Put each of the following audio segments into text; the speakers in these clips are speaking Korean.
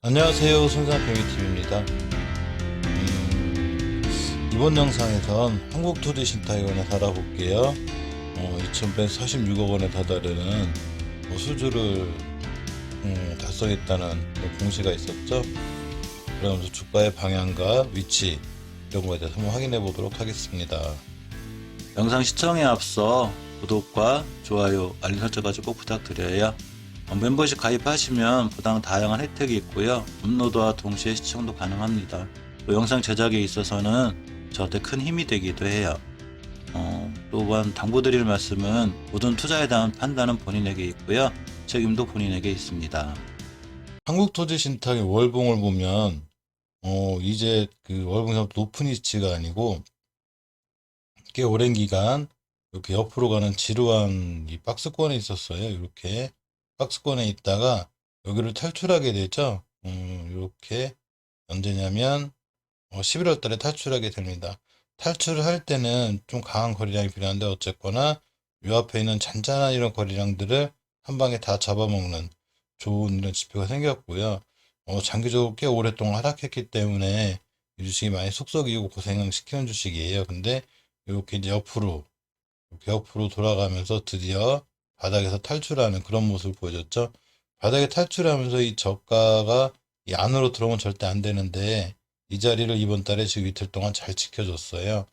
안녕하세요. 손상평이TV입니다. 이번 영상에선 한국투자신탁에 관해 알아볼게요. 2146억 원에 다다르는 수주를 달성했다는 그런 공시가 있었죠. 그러면서 주가의 방향과 위치 이런 거에 대해서 한번 확인해 보도록 하겠습니다. 영상 시청에 앞서 구독과 좋아요, 알림 설정까지 꼭 부탁드려요. 멤버십 가입하시면 보다 다양한 혜택이 있고요. 업로드와 동시에 시청도 가능합니다. 또 영상 제작에 있어서는 저한테 큰 힘이 되기도 해요. 또한 당부드릴 말씀은 모든 투자에 대한 판단은 본인에게 있고요. 책임도 본인에게 있습니다. 한국토지신탁의 월봉을 보면 이제 그 월봉이 높은 위치가 아니고 꽤 오랜 기간 이렇게 옆으로 가는 지루한 이 박스권에 있었어요. 이렇게 박스권에 있다가 여기를 탈출하게 되죠. 이렇게 언제냐면 11월 달에 탈출하게 됩니다. 탈출을 할 때는 좀 강한 거래량이 필요한데 어쨌거나 요 앞에 있는 잔잔한 이런 거래량들을 한 방에 다 잡아먹는 좋은 이런 지표가 생겼고요. 장기적으로 꽤 오랫동안 하락했기 때문에 이 주식이 많이 속썩이고 고생을 시키는 주식이에요. 근데 이렇게 이제 옆으로 돌아가면서 드디어 바닥에서 탈출하는 그런 모습을 보여줬죠. 바닥에 탈출하면서 이 저가가 이 안으로 들어오면 절대 안 되는데 이 자리를 이번 달에 지금 이틀 동안 잘 지켜줬어요.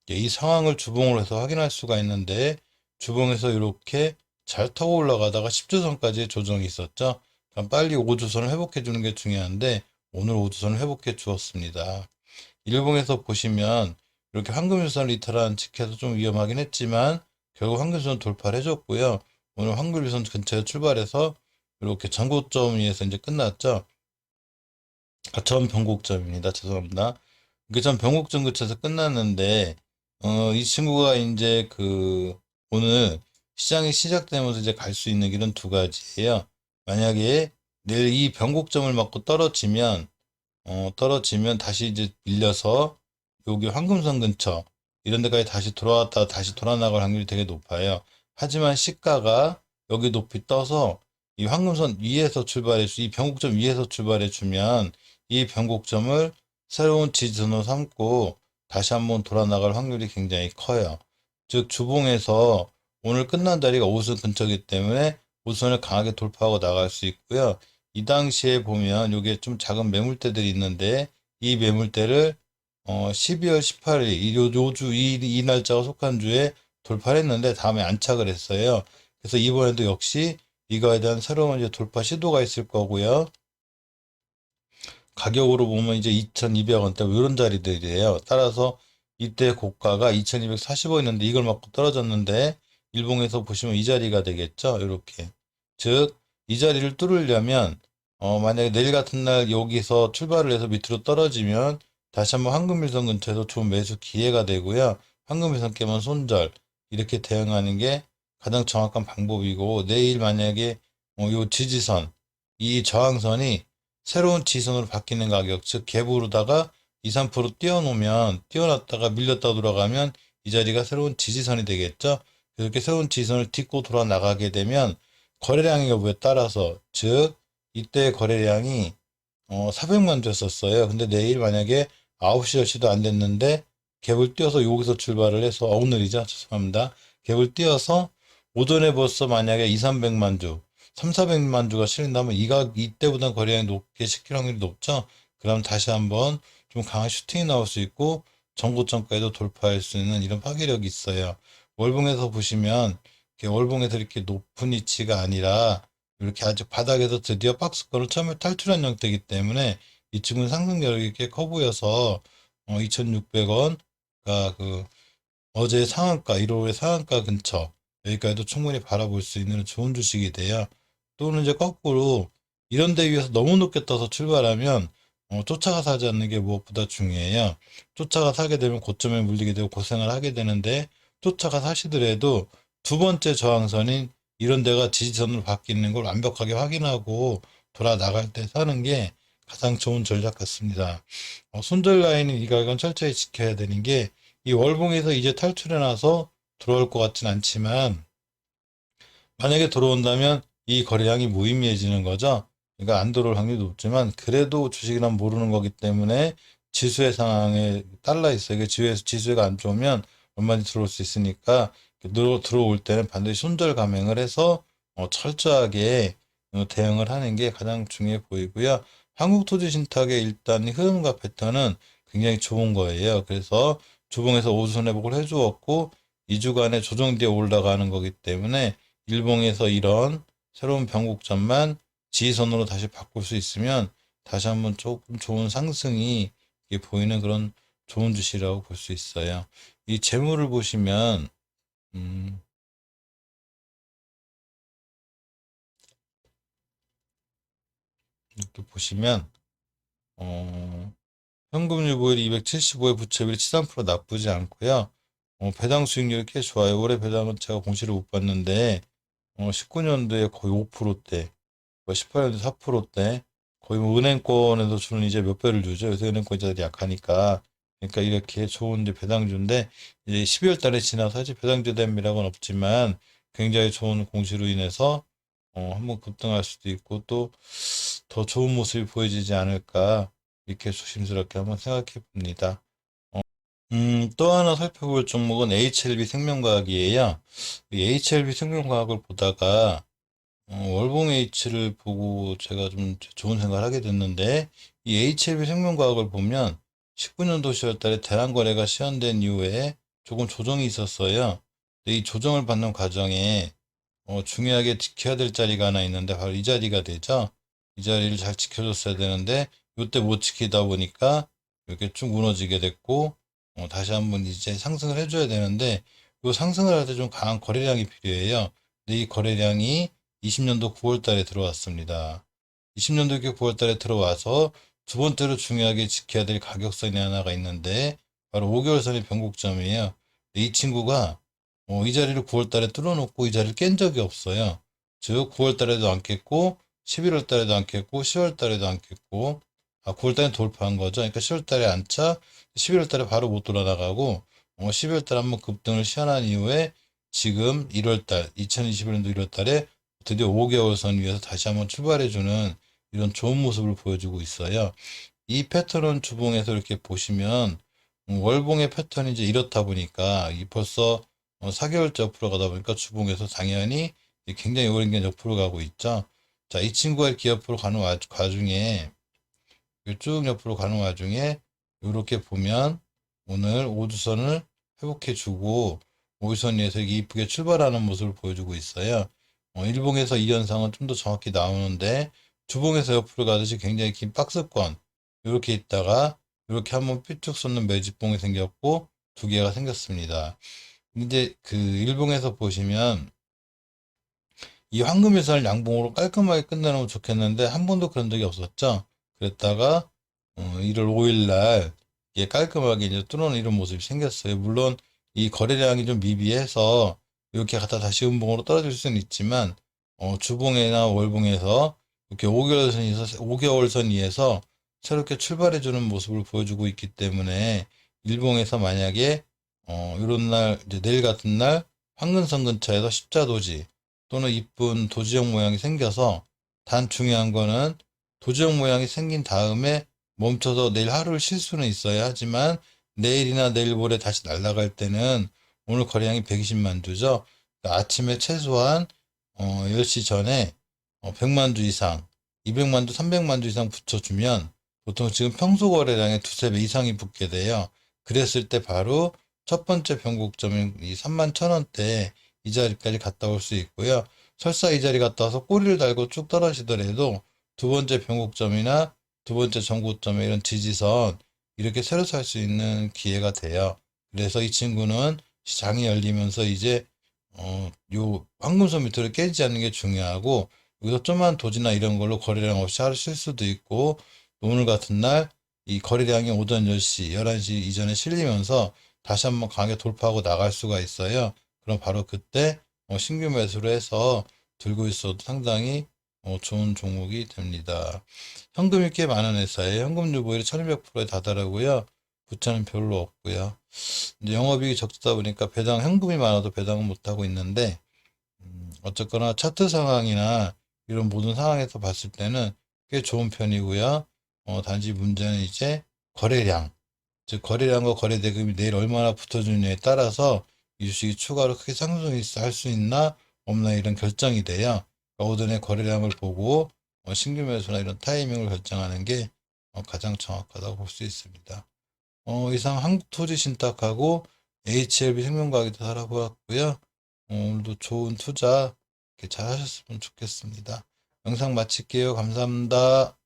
이 상황을 주봉으로 해서 확인할 수가 있는데 주봉에서 이렇게 잘 타고 올라가다가 10주선까지 조정이 있었죠. 그럼 빨리 5주선을 회복해 주는 게 중요한데 오늘 5주선을 회복해 주었습니다. 일봉에서 보시면 이렇게 황금유선을 이탈한 측에서 좀 위험하긴 했지만 결국 황금유선 돌파를 해줬고요. 오늘 황금유선 근처에 출발해서 이렇게 전고점 위에서 이제 끝났죠. 전 변곡점입니다. 죄송합니다. 전 변곡점 근처에서 끝났는데 이 친구가 이제 오늘 시장이 시작되면서 이제 갈 수 있는 길은 두 가지예요. 만약에 내일 이 변곡점을 맞고 떨어지면 다시 이제 밀려서 여기 황금선 근처 이런 데까지 다시 돌아왔다 다시 돌아나갈 확률이 되게 높아요. 하지만 시가가 여기 높이 떠서 이 황금선 위에서 이 변곡점 위에서 출발해 주면 이 변곡점을 새로운 지지선으로 삼고 다시 한번 돌아나갈 확률이 굉장히 커요. 즉 주봉에서 오늘 끝난 자리가 5선 근처이기 때문에 5선을 강하게 돌파하고 나갈 수 있고요. 이 당시에 보면 이게 좀 작은 매물대들이 있는데 이 매물대를 12월 18일 요주 이 날짜가 속한 주에 돌파를 했는데 다음에 안착을 했어요. 그래서 이번에도 역시 이거에 대한 새로운 이제 돌파 시도가 있을 거고요. 가격으로 보면 이제 2,200원대 이런 자리들이에요. 따라서 이때 고가가 2,240원이었는데 이걸 맞고 떨어졌는데 일봉에서 보시면 이 자리가 되겠죠. 이렇게. 즉, 이 자리를 뚫으려면 만약에 내일 같은 날 여기서 출발을 해서 밑으로 떨어지면 다시 한번 황금일선 근처에서 좋은 매수 기회가 되고요. 황금일선 깨면 손절 이렇게 대응하는 게 가장 정확한 방법이고 내일 만약에 요 지지선 이 저항선이 새로운 지지선으로 바뀌는 가격 즉 갭으로다가 2, 3% 띄워놓으면 띄워놨다가 밀렸다 돌아가면 이 자리가 새로운 지지선이 되겠죠. 이렇게 새로운 지지선을 딛고 돌아 나가게 되면 거래량의 여부에 따라서 즉 이때 거래량이 400만 주였었어요. 근데 내일 만약에 9시 10시도 안 됐는데 갭을 띄워서 여기서 출발을 해서 오늘이죠. 죄송합니다. 갭을 띄워서 오전에 벌써 만약에 2, 300만 주 3, 400만 주가 실린다면 이때보다 거래량이 높게 시킬 확률이 높죠. 그럼 다시 한번 좀 강한 슈팅이 나올 수 있고 전고점까지도 돌파할 수 있는 이런 파괴력이 있어요. 월봉에서 보시면 월봉에서 이렇게 높은 위치가 아니라 이렇게 아주 바닥에서 드디어 박스권을 처음에 탈출한 형태이기 때문에 이 친구는 상승력이 꽤 커 보여서 2,600원, 그러니까 어제 상한가, 1호의 상한가 근처 여기까지도 충분히 바라볼 수 있는 좋은 주식이 돼요. 또는 이제 거꾸로 이런 데 위에서 너무 높게 떠서 출발하면 쫓아가 사지 않는 게 무엇보다 중요해요. 쫓아가 사게 되면 고점에 물리게 되고 고생을 하게 되는데 쫓아가 사시더라도 두 번째 저항선인 이런 데가 지지선으로 바뀌는 걸 완벽하게 확인하고 돌아 나갈 때 사는 게 가장 좋은 전략 같습니다. 손절 라인은 이 가격은 철저히 지켜야 되는 게 이 월봉에서 이제 탈출해 나서 들어올 것 같진 않지만 만약에 들어온다면 이 거래량이 무의미해지는 거죠. 그러니까 안 들어올 확률이 높지만 그래도 주식이란 모르는 거기 때문에 지수의 상황에 따라 있어요. 이게 지수가 안 좋으면 얼마든지 들어올 수 있으니까 들어올 때는 반드시 손절 감행을 해서 철저하게 대응을 하는 게 가장 중요해 보이고요. 한국토지신탁의 일단 흐름과 패턴은 굉장히 좋은 거예요. 그래서 주봉에서 오수선 회복을 해주었고 2주간의 조정 뒤에 올라가는 거기 때문에 일봉에서 이런 새로운 변곡점만 지지선으로 다시 바꿀 수 있으면 다시 한번 조금 좋은 상승이 보이는 그런 좋은 주식이라고 볼 수 있어요. 이 재물을 보시면 이렇게 보시면 현금 유보율이 275에 부채비율이 73% 나쁘지 않고요. 배당 수익률이 꽤 좋아요. 올해 배당은 제가 공시를 못 봤는데 19년도에 거의 5%대, 18년도 4%대, 거의 뭐 은행권에서 주는 이제 몇 배를 주죠. 요새 은행권자들이 약하니까. 그러니까 이렇게 좋은 이제 배당주인데 이제 12월 달에 지나서 이제 배당주 됨이라고는 없지만 굉장히 좋은 공시로 인해서 한번 급등할 수도 있고 또 더 좋은 모습이 보여지지 않을까 이렇게 조심스럽게 한번 생각해 봅니다. 또 하나 살펴볼 종목은 HLB 생명과학이에요. 이 HLB 생명과학을 보다가 월봉 H를 보고 제가 좀 좋은 생각을 하게 됐는데 이 HLB 생명과학을 보면 19년도 10월 달에 대란거래가 시행된 이후에 조금 조정이 있었어요. 근데 이 조정을 받는 과정에 중요하게 지켜야 될 자리가 하나 있는데 바로 이 자리가 되죠. 이 자리를 잘 지켜줬어야 되는데 이때 못 지키다 보니까 이렇게 쭉 무너지게 됐고 다시 한번 이제 상승을 해줘야 되는데 이 상승을 할 때 좀 강한 거래량이 필요해요. 근데 이 거래량이 20년도 9월 달에 들어왔습니다. 20년도 9월 달에 들어와서 두 번째로 중요하게 지켜야 될 가격선이 하나가 있는데 바로 5개월선의 변곡점이에요. 근데 이 친구가 이 자리를 9월 달에 뚫어놓고 이 자리를 깬 적이 없어요. 즉 9월 달에도 안 깼고 11월 달에도 안 깼고 10월 달에도 안 깼고 9월 달에 돌파한 거죠. 그러니까 10월 달에 안 차, 11월 달에 바로 못 돌아나가고 12월 달에 한번 급등을 시현한 이후에 지금 1월 달, 2021년도 1월 달에 드디어 5개월 선 위에서 다시 한번 출발해주는 이런 좋은 모습을 보여주고 있어요. 이 패턴은 주봉에서 이렇게 보시면 월봉의 패턴이 이제 이렇다 보니까 이 벌써 4개월째 옆으로 가다 보니까 주봉에서 당연히 굉장히 오랜 기간 옆으로 가고 있죠. 자, 이 친구가 이렇게 옆으로 가는 과중에 쭉 옆으로 가는 와중에 이렇게 보면 오늘 5주선을 회복해주고 5주선 위에서 이쁘게 출발하는 모습을 보여주고 있어요. 일봉에서 이 현상은 좀 더 정확히 나오는데 주봉에서 옆으로 가듯이 굉장히 긴 박스권 이렇게 있다가 이렇게 한번 삐쭉 솟는 매집봉이 생겼고 두 개가 생겼습니다. 이제 그 일봉에서 보시면 이 황금일선을 양봉으로 깔끔하게 끝내놓으면 좋겠는데 한 번도 그런 적이 없었죠. 그랬다가 1월 5일 날 이게 깔끔하게 이제 뚫어놓은 이런 모습이 생겼어요. 물론 이 거래량이 좀 미비해서 이렇게 갖다 다시 음봉으로 떨어질 수는 있지만 주봉이나 월봉에서 이렇게 5개월선 위에서 새롭게 출발해주는 모습을 보여주고 있기 때문에 일봉에서 만약에 이런 날 이제 내일 같은 날 황금선 근처에서 십자도지 또는 이쁜 도지형 모양이 생겨서 단 중요한 거는 도지형 모양이 생긴 다음에 멈춰서 내일 하루를 쉴 수는 있어야 하지만 내일이나 내일 모레 다시 날아갈 때는 오늘 거래량이 120만 주죠. 그러니까 아침에 최소한 10시 전에 100만 주 이상, 200만 주, 300만 주 이상 붙여주면 보통 지금 평소 거래량의 두세 배 이상이 붙게 돼요. 그랬을 때 바로 첫 번째 변곡점인 이 3만 1,000원대 이 자리까지 갔다 올 수 있고요. 설사 이 자리 갔다 와서 꼬리를 달고 쭉 떨어지더라도 두 번째 변곡점이나 두 번째 전고점의 이런 지지선 이렇게 새로 살 수 있는 기회가 돼요. 그래서 이 친구는 시장이 열리면서 이제 요 황금선 밑으로 깨지지 않는 게 중요하고 여기서 좀만 도지나 이런 걸로 거래량 없이 하루 쉴 수도 있고 오늘 같은 날 이 거래량이 오전 10시, 11시 이전에 실리면서 다시 한번 강하게 돌파하고 나갈 수가 있어요. 그럼 바로 그때 신규 매수를 해서 들고 있어도 상당히 좋은 종목이 됩니다. 현금이 꽤 많은 회사에 현금 유보율이 1200%에 다다르고요. 부채는 별로 없고요. 이제 영업이익이 적다 보니까 배당 현금이 많아도 배당은 못하고 있는데 어쨌거나 차트 상황이나 이런 모든 상황에서 봤을 때는 꽤 좋은 편이고요. 단지 문제는 이제 거래량, 즉 거래량과 거래 대금이 내일 얼마나 붙어주느냐에 따라서 이 주식이 추가로 크게 상승할 수 있나 없나 이런 결정이 돼요. 오전에 거래량을 보고 신규 매수나 이런 타이밍을 결정하는 게 가장 정확하다고 볼 수 있습니다. 이상 한국토지신탁하고 HLB 생명과학에도 살아보았고요. 오늘도 좋은 투자 이렇게 잘 하셨으면 좋겠습니다. 영상 마칠게요. 감사합니다.